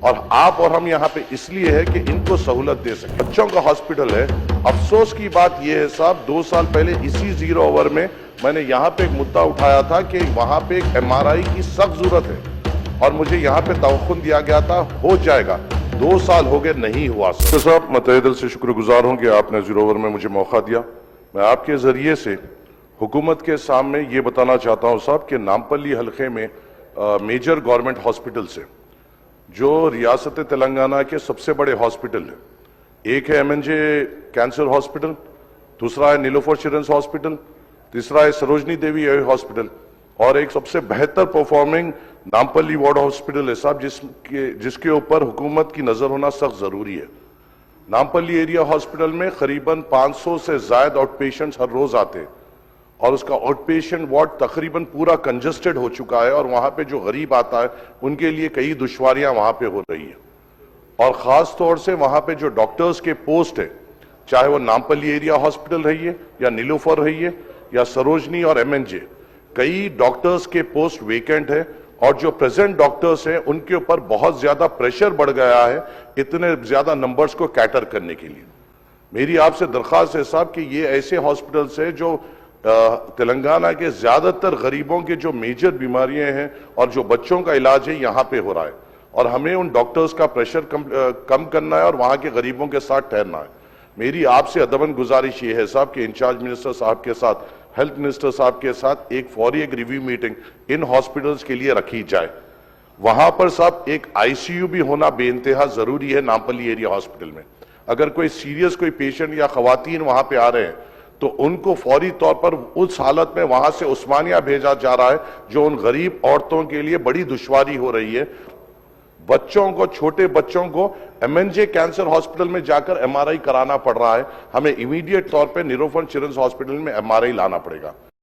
اور آپ اور ہم یہاں پہ اس لیے ہے کہ ان کو سہولت دے سکیں. بچوں کا ہاسپٹل ہے. افسوس کی بات یہ ہے صاحب 2 سال پہلے اسی 0 اوور میں نے یہاں پہ ایک مدعا اٹھایا تھا کہ وہاں پہ ایک MRI کی سخت ضرورت ہے اور مجھے یہاں پہ توقع دیا گیا تھا ہو جائے گا. 2 سال ہو گئے نہیں ہوا. صاحب میں تہہ دل سے شکر گزار ہوں کہ آپ نے 0 اوور میں مجھے موقع دیا. میں آپ کے ذریعے سے حکومت کے سامنے یہ بتانا چاہتا ہوں صاحب کہ نامپلی حلقے میں میجر گورنمنٹ ہاسپٹل سے جو ریاست تلنگانہ کے سب سے بڑے ہاسپٹل ہیں. ایک ہے MNJ کینسر ہاسپٹل, دوسرا ہے نیلوفر چلڈرنس ہاسپٹل, تیسرا ہے سروجنی دیوی ہاسپٹل, اور ایک سب سے بہتر پرفارمنگ نامپلی وارڈ ہاسپٹل ہے صاحب جس کے اوپر حکومت کی نظر ہونا سخت ضروری ہے. نامپلی ایریا ہاسپٹل میں قریباً 500 سے زائد آؤٹ پیشنٹس ہر روز آتے ہیں اور اس کا آؤٹ پیشنٹ وارڈ تقریباً پورا کنجسٹڈ ہو چکا ہے اور وہاں پہ جو غریب آتا ہے ان کے لیے کئی دشواریاں وہاں پہ ہو رہی ہیں. اور خاص طور سے وہاں پہ جو ڈاکٹرز کے پوسٹ ہیں, چاہے وہ نامپلی ایریا ہاسپٹل رہی ہے یا نیلوفر رہی ہے یا سروجنی اور MNJ, کئی ڈاکٹرز کے پوسٹ ویکنٹ ہے اور جو پریزنٹ ڈاکٹرز ہیں ان کے اوپر بہت زیادہ پریشر بڑھ گیا ہے اتنے زیادہ نمبرز کو کیٹر کرنے کے لیے. میری آپ سے درخواست ہے صاحب کہ یہ ایسے ہاسپٹلز ہیں جو تلنگانہ کے زیادہ تر غریبوں کے جو میجر بیماریاں ہیں اور جو بچوں کا علاج ہے یہاں پہ ہو رہا ہے, اور ہمیں ان ڈاکٹرز کا پریشر کم کرنا ہے اور وہاں کے غریبوں کے ساتھ ٹھہرنا ہے. میری آپ سے ادباً گزارش یہ ہے صاحب کہ انچارج منسٹر صاحب کے ساتھ, ہیلتھ منسٹر صاحب کے ساتھ ایک فوری ریویو میٹنگ ان ہاسپٹلز کے لیے رکھی جائے. وہاں پر صاحب ایک ICU بھی ہونا بے انتہا ضروری ہے نامپلی ایریا ہاسپٹل میں. اگر کوئی سیریس کوئی پیشنٹ یا خواتین وہاں پہ آ رہے ہیں تو ان کو فوری طور پر اس حالت میں وہاں سے عثمانیہ بھیجا جا رہا ہے جو ان غریب عورتوں کے لیے بڑی دشواری ہو رہی ہے. بچوں کو, چھوٹے بچوں کو MNJ کینسر ہاسپٹل میں جا کر MRI کرانا پڑ رہا ہے. ہمیں امیڈیٹ طور پہ نیلوفر چلڈرنس ہاسپٹل میں MRI لانا پڑے گا.